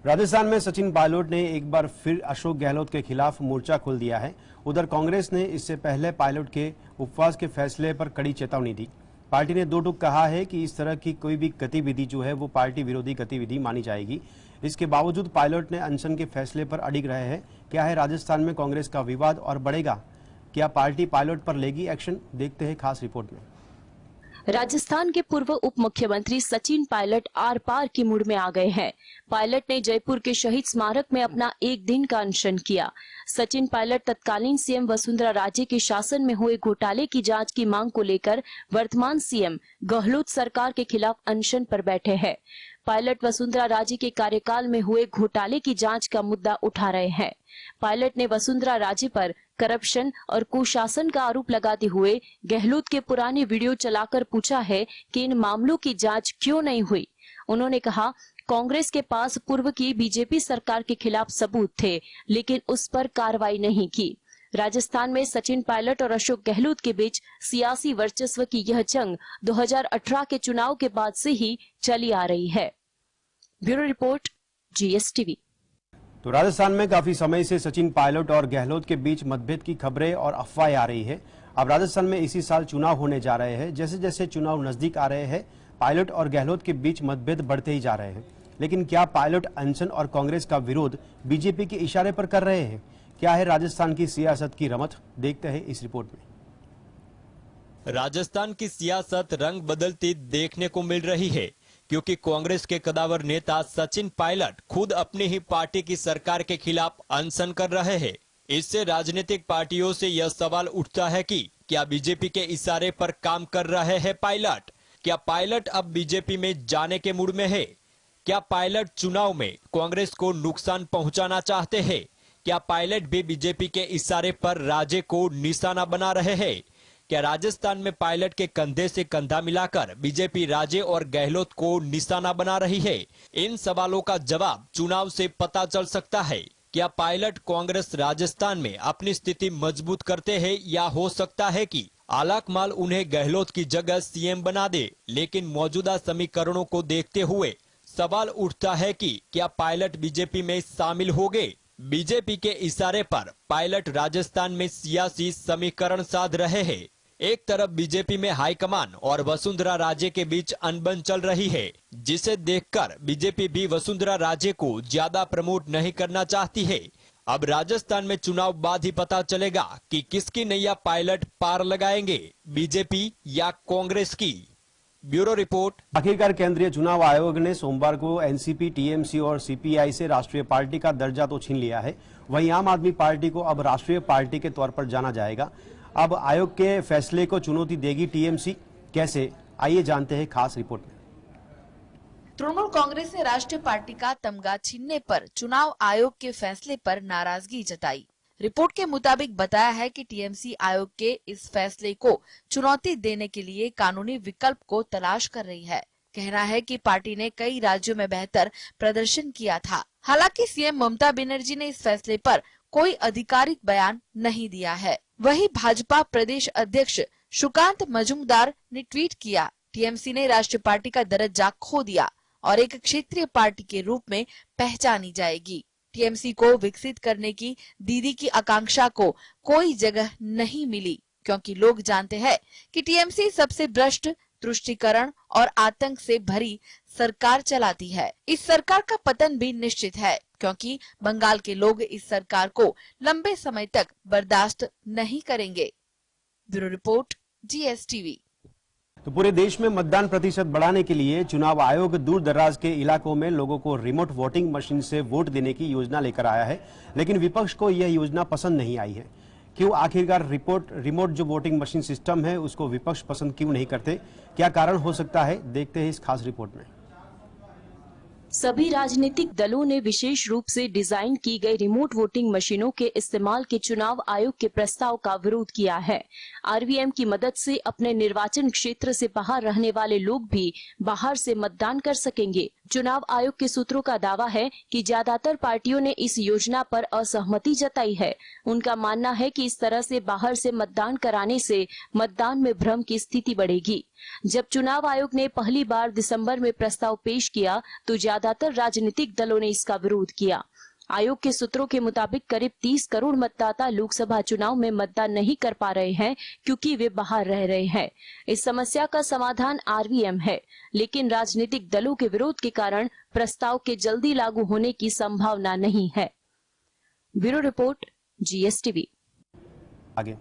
राजस्थान में सचिन पायलट ने एक बार फिर अशोक गहलोत के खिलाफ मोर्चा खोल दिया है। उधर कांग्रेस ने इससे पहले पायलट के उपवास के फैसले पर कड़ी चेतावनी दी। पार्टी ने दो टूक कहा है कि इस तरह की कोई भी गतिविधि जो है वो पार्टी विरोधी गतिविधि मानी जाएगी। इसके बावजूद पायलट ने अनशन के फैसले पर अडिग रहे हैं। क्या है राजस्थान में कांग्रेस का विवाद और बढ़ेगा? क्या पार्टी पायलट पर लेगी एक्शन? देखते हैं खास रिपोर्ट में। राजस्थान के पूर्व उप मुख्यमंत्री सचिन पायलट आर पार की मूड में आ गए हैं। पायलट ने जयपुर के शहीद स्मारक में अपना एक दिन का अनशन किया। सचिन पायलट तत्कालीन सीएम वसुंधरा राजे के शासन में हुए घोटाले की जांच की मांग को लेकर वर्तमान सीएम गहलोत सरकार के खिलाफ अनशन पर बैठे हैं। पायलट वसुंधरा राजे के कार्यकाल में हुए घोटाले की जांच का मुद्दा उठा रहे हैं। पायलट ने वसुंधरा राजे पर करप्शन और कुशासन का आरोप लगाते हुए गहलोत के पुराने वीडियो चलाकर पूछा है कि इन मामलों की जांच क्यों नहीं हुई। उन्होंने कहा, कांग्रेस के पास पूर्व की बीजेपी सरकार के खिलाफ सबूत थे, लेकिन उस पर कार्रवाई नहीं की। राजस्थान में सचिन पायलट और अशोक गहलोत के बीच सियासी वर्चस्व की यह जंग 2018 के चुनाव के बाद से ही चली आ रही है। Bureau report, GSTV। तो राजस्थान में काफी समय से सचिन पायलट और गहलोत के बीच मतभेद की खबरें और अफवाहें आ रही है। अब राजस्थान में इसी साल चुनाव होने जा रहे हैं। जैसे जैसे चुनाव नजदीक आ रहे हैं, पायलट और गहलोत के बीच मतभेद बढ़ते ही जा रहे हैं। लेकिन क्या पायलट अनशन और कांग्रेस का विरोध बीजेपी के इशारे पर कर रहे हैं? क्या है राजस्थान की सियासत की रमत? देखते हैं इस रिपोर्ट में। राजस्थान की सियासत रंग बदलती देखने को मिल रही है, क्योंकि कांग्रेस के कदावर नेता सचिन पायलट खुद अपनी ही पार्टी की सरकार के खिलाफ अनशन कर रहे हैं। इससे राजनीतिक पार्टियों से यह सवाल उठता है कि क्या बीजेपी के इशारे पर काम कर रहे हैं पायलट? क्या पायलट अब बीजेपी में जाने के मूड में है? क्या पायलट चुनाव में कांग्रेस को नुकसान पहुंचाना चाहते हैं? क्या पायलट भी बीजेपी के इशारे पर राजे को निशाना बना रहे हैं? क्या राजस्थान में पायलट के कंधे से कंधा मिलाकर बीजेपी राजे और गहलोत को निशाना बना रही है? इन सवालों का जवाब चुनाव से पता चल सकता है। क्या पायलट कांग्रेस राजस्थान में अपनी स्थिति मजबूत करते हैं, या हो सकता है कि आलाकमान उन्हें गहलोत की जगह सीएम बना दे? लेकिन मौजूदा समीकरणों को देखते हुए सवाल उठता है कि क्या पायलट बीजेपी में शामिल हो गए? बीजेपी के इशारे पर पायलट राजस्थान में सियासी समीकरण साध रहे हैं। एक तरफ बीजेपी में हाईकमान और वसुंधरा राजे के बीच अनबन चल रही है, जिसे देखकर बीजेपी भी वसुंधरा राजे को ज्यादा प्रमोट नहीं करना चाहती है। अब राजस्थान में चुनाव बाद ही पता चलेगा कि किसकी नैया पायलट पार लगाएंगे, बीजेपी या कांग्रेस की। Bureau report. आखिरकार केंद्रीय चुनाव आयोग ने सोमवार को एनसीपी, टीएमसी और सीपीआई से राष्ट्रीय पार्टी का दर्जा तो छीन लिया है। वहीं आम आदमी पार्टी को अब राष्ट्रीय पार्टी के तौर पर जाना जाएगा। अब आयोग के फैसले को चुनौती देगी टीएमसी। कैसे, आइए जानते हैं खास रिपोर्ट में। तृणमूल कांग्रेस ने राष्ट्रीय पार्टी का तमगा छीनने पर चुनाव आयोग के फैसले पर नाराजगी जताई। रिपोर्ट के मुताबिक बताया है कि टीएमसी आयोग के इस फैसले को चुनौती देने के लिए कानूनी विकल्प को तलाश कर रही है। कहना है कि पार्टी ने कई राज्यों में बेहतर प्रदर्शन किया था। हालांकि सीएम ममता बनर्जी ने इस फैसले पर कोई आधिकारिक बयान नहीं दिया है। वहीं भाजपा प्रदेश अध्यक्ष सुकांत मजूमदार ने ट्वीट किया, टीएमसी ने राष्ट्रीय पार्टी का दर्जा खो दिया और एक क्षेत्रीय पार्टी के रूप में पहचानी जाएगी। टीएमसी को विकसित करने की दीदी की आकांक्षा को कोई जगह नहीं मिली, क्योंकि लोग जानते हैं कि टीएमसी सबसे भ्रष्ट, तुष्टीकरण और आतंक से भरी सरकार चलाती है। इस सरकार का पतन भी निश्चित है, क्योंकि बंगाल के लोग इस सरकार को लंबे समय तक बर्दाश्त नहीं करेंगे। Bureau report, GSTV। तो पूरे देश में मतदान प्रतिशत बढ़ाने के लिए चुनाव आयोग दूर दराज के इलाकों में लोगों को रिमोट वोटिंग मशीन से वोट देने की योजना लेकर आया है। लेकिन विपक्ष को यह योजना पसंद नहीं आई है। क्यों आखिरकार रिमोट जो वोटिंग मशीन सिस्टम है उसको विपक्ष पसंद क्यों नहीं करते? क्या कारण हो सकता है? देखते हैं इस खास रिपोर्ट में। सभी राजनीतिक दलों ने विशेष रूप से डिजाइन की गई रिमोट वोटिंग मशीनों के इस्तेमाल के चुनाव आयोग के प्रस्ताव का विरोध किया है। आरवीएम की मदद से अपने निर्वाचन क्षेत्र से बाहर रहने वाले लोग भी बाहर से मतदान कर सकेंगे। चुनाव आयोग के सूत्रों का दावा है कि ज्यादातर पार्टियों ने इस योजना पर असहमति जताई है। उनका मानना है कि इस तरह से बाहर से मतदान कराने से मतदान में भ्रम की स्थिति बढ़ेगी। जब चुनाव आयोग ने पहली बार दिसंबर में प्रस्ताव पेश किया तो ज्यादातर राजनीतिक दलों ने इसका विरोध किया। आयोग के सूत्रों के मुताबिक करीब 30 करोड़ मतदाता लोकसभा चुनाव में मतदान नहीं कर पा रहे हैं क्योंकि वे बाहर रह रहे हैं। इस समस्या का समाधान आरवीएम है, लेकिन राजनीतिक दलों के विरोध के कारण प्रस्ताव के जल्दी लागू होने की संभावना नहीं है। Bureau report, GSTV. आगे,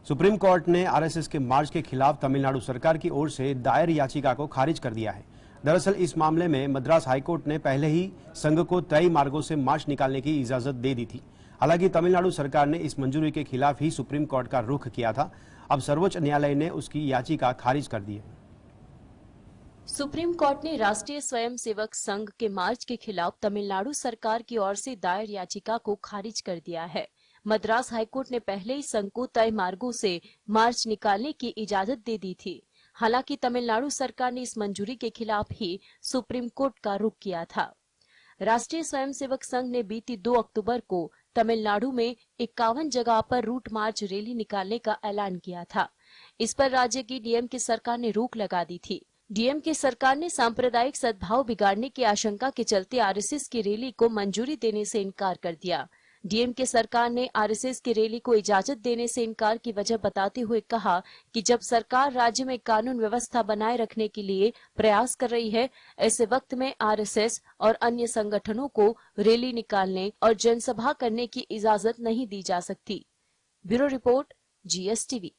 सुप्रीम कोर्ट ने आरएसएस के मार्च के खिलाफ तमिलनाडु सरकार की ओर से दायर याचिका को खारिज कर दिया है। दरअसल इस मामले में मद्रास हाईकोर्ट ने पहले ही संघ को तय मार्गों से मार्च निकालने की इजाजत दे दी थी। हालांकि तमिलनाडु सरकार ने इस मंजूरी के खिलाफ ही सुप्रीम कोर्ट का रुख किया था। अब सर्वोच्च न्यायालय ने उसकी याचिका खारिज कर दी है। सुप्रीम कोर्ट ने राष्ट्रीय स्वयंसेवक संघ के मार्च के खिलाफ तमिलनाडु सरकार की ओर से दायर याचिका को खारिज कर दिया है। मद्रास हाईकोर्ट ने पहले ही संघ को तय मार्गों से मार्च निकालने की इजाजत दे दी थी। हालांकि तमिलनाडु सरकार ने इस मंजूरी के खिलाफ ही सुप्रीम कोर्ट का रुख किया था। राष्ट्रीय स्वयंसेवक संघ ने बीती 2 अक्टूबर को तमिलनाडु में 51 जगह पर रूट मार्च रैली निकालने का ऐलान किया था। इस पर राज्य की डीएमके सरकार ने रोक लगा दी थी। डीएमके सरकार ने सांप्रदायिक सद्भाव बिगाड़ने की आशंका के चलते आरएसएस की रैली को मंजूरी देने से इनकार कर दिया। डीएमके सरकार ने आरएसएस की रैली को इजाजत देने से इनकार की वजह बताते हुए कहा कि जब सरकार राज्य में कानून व्यवस्था बनाए रखने के लिए प्रयास कर रही है, ऐसे वक्त में आरएसएस और अन्य संगठनों को रैली निकालने और जनसभा करने की इजाजत नहीं दी जा सकती। Bureau report, GSTV.